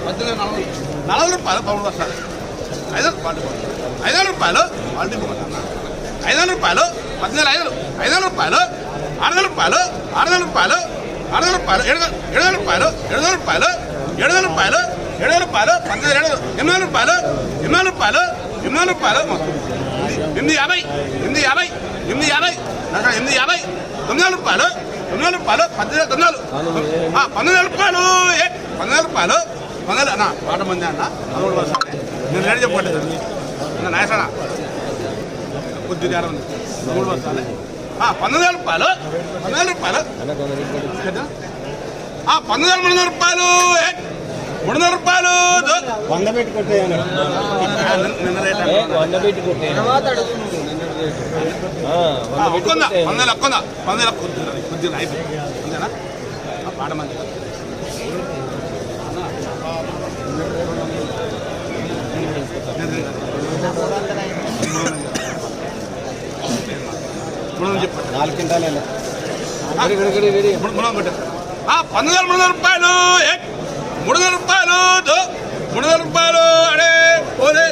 40 రూపాయలు పౌండ్ వస్తుంది. 5 రూపాయలు 500 రూపాయలు క్వాలిటీ 500 రూపాయలు 17,500 500 రూపాయలు 600 రూపాయలు 600 రూపాయలు 600 రూపాయలు 700 రూపాయలు 700 రూపాయలు 700 రూపాయలు 700 రూపాయలు 17,700 800 రూపాయలు 800 రూపాయలు 800 రూపాయలు 850 850 850 850 900 రూపాయలు 900 రూపాయలు 19,000 19,000 రూపాయలు 19,000 రూపాయలు 19,000 అన్న పాట మంది అన్న అదొకటి వస్తాను నేను రేటు చెప్పట్లేదు నాయసనా కొద్ది తేడా ఉంది 3 వస్తాను 19,000 రూపాయలు 19,000 రూపాయలు 19,300 రూపాయలు 300 రూపాయలు 100 పెట్టి కొట్టేయను నిన్న రేట్ 100 పెట్టి కొట్టేయను ఒక్కొందా 100 కొద్ది అయిపోయింది అంతేనా పాట మంది చెప్పండి 4 క్వింటాలు 19,300 రూపాయలు 300 రూపాయలు 300 రూపాయలు అడే ఓలే